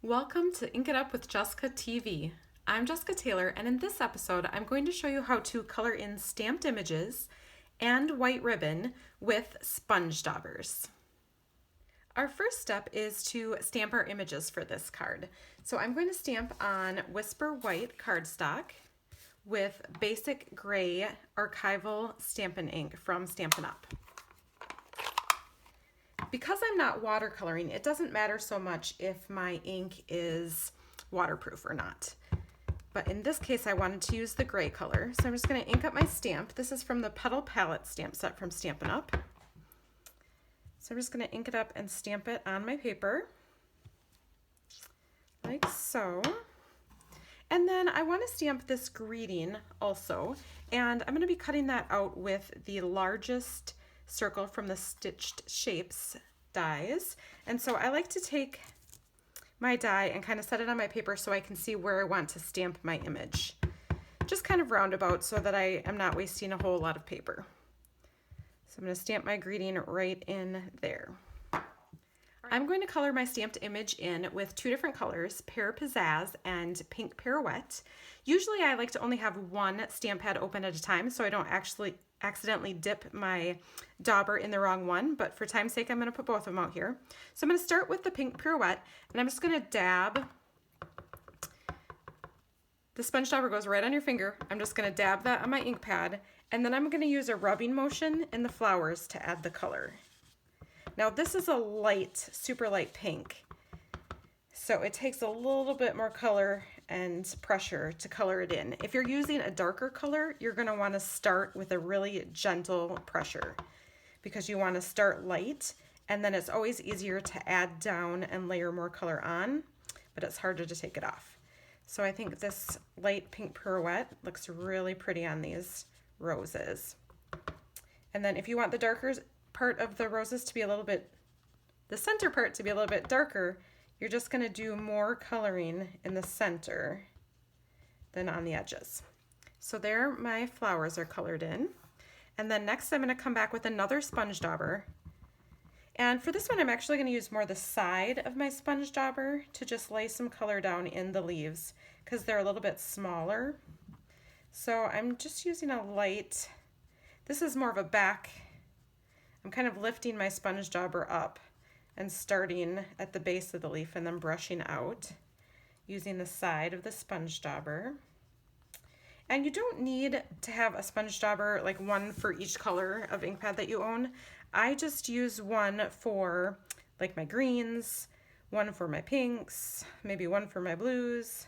Welcome to Ink It Up with Jessica TV. I'm Jessica Taylor, and in this episode I'm going to show you how to color in stamped images and white ribbon with Sponge Daubers. Our first step is to stamp our images for this card. So I'm going to stamp on Whisper White cardstock with basic gray archival Stampin' ink from Stampin' Up. Because I'm not watercoloring, it doesn't matter so much if my ink is waterproof or not. But in this case, I wanted to use the gray color. So I'm just going to ink up my stamp. This is from the Petal Palette stamp set from Stampin' Up. So I'm just going to ink it up and stamp it on my paper, like so. And then I want to stamp this greeting also, and I'm going to be cutting that out with the largest circle from the Stitched Shapes dies. And so I like to take my die and kind of set it on my paper so I can see where I want to stamp my image. Just kind of roundabout so that I am not wasting a whole lot of paper. So I'm going to stamp my greeting right in there. I'm going to color my stamped image in with two different colors, Pear Pizzazz and Pink Pirouette. Usually I like to only have one stamp pad open at a time so I don't actually accidentally dip my dauber in the wrong one, but for time's sake I'm going to put both of them out here. So I'm going to start with the Pink Pirouette, and I'm just going to dab. The sponge dauber goes right on your finger. I'm just going to dab that on my ink pad, and then I'm going to use a rubbing motion in the flowers to add the color. Now this is a light, super light pink, so it takes a little bit more color and pressure to color it in. If you're using a darker color, you're going to want to start with a really gentle pressure because you want to start light, and then it's always easier to add down and layer more color on, but it's harder to take it off. So I think this light Pink Pirouette looks really pretty on these roses. And then if you want the darker part of the roses to be a little bit, the center part to be a little bit darker, you're just going to do more coloring in the center than on the edges. So there my flowers are colored in. And then next I'm going to come back with another sponge dauber. And for this one I'm actually going to use more the side of my sponge dauber to just lay some color down in the leaves because they're a little bit smaller. So I'm just using a light, this is more of a back, I'm kind of lifting my sponge dauber up and starting at the base of the leaf and then brushing out using the side of the sponge dauber. And you don't need to have a sponge dauber, like one for each color of ink pad that you own. I just use one for like my greens, one for my pinks, maybe one for my blues.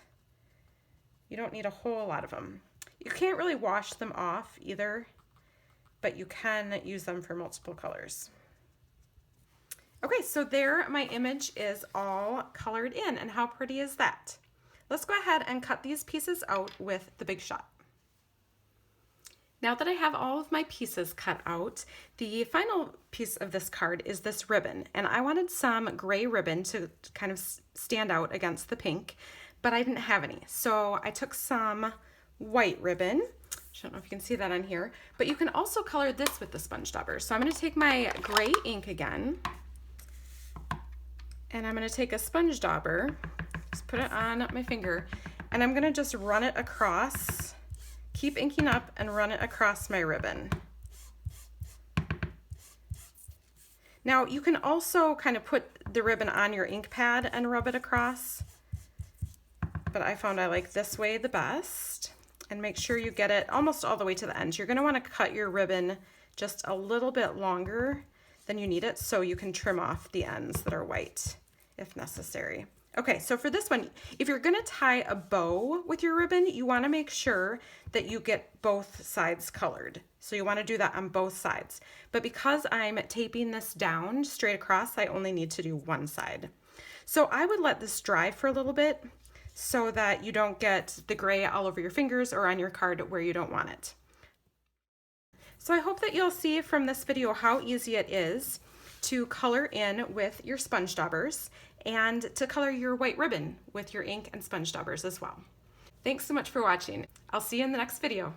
You don't need a whole lot of them. You can't really wash them off either, but you can use them for multiple colors. Okay, so there my image is all colored in, and how pretty is that? Let's go ahead and cut these pieces out with the Big Shot. Now that I have all of my pieces cut out, the final piece of this card is this ribbon, and I wanted some gray ribbon to kind of stand out against the pink, but I didn't have any. So I took some white ribbon. I don't know if you can see that on here, but you can also color this with the sponge dauber. So I'm going to take my gray ink again, and I'm going to take a sponge dauber, just put it on my finger, and I'm going to just run it across, keep inking up and run it across my ribbon. Now you can also kind of put the ribbon on your ink pad and rub it across, but I found I like this way the best. And make sure you get it almost all the way to the end. You're going to want to cut your ribbon just a little bit longer than you need it so you can trim off the ends that are white if necessary. Okay, so for this one, if you're going to tie a bow with your ribbon, you want to make sure that you get both sides colored. So you want to do that on both sides. But because I'm taping this down straight across, I only need to do one side. So I would let this dry for a little bit so that you don't get the gray all over your fingers or on your card where you don't want it. So I hope that you'll see from this video how easy it is to color in with your sponge daubers and to color your white ribbon with your ink and sponge daubers as well. Thanks so much for watching. I'll see you in the next video.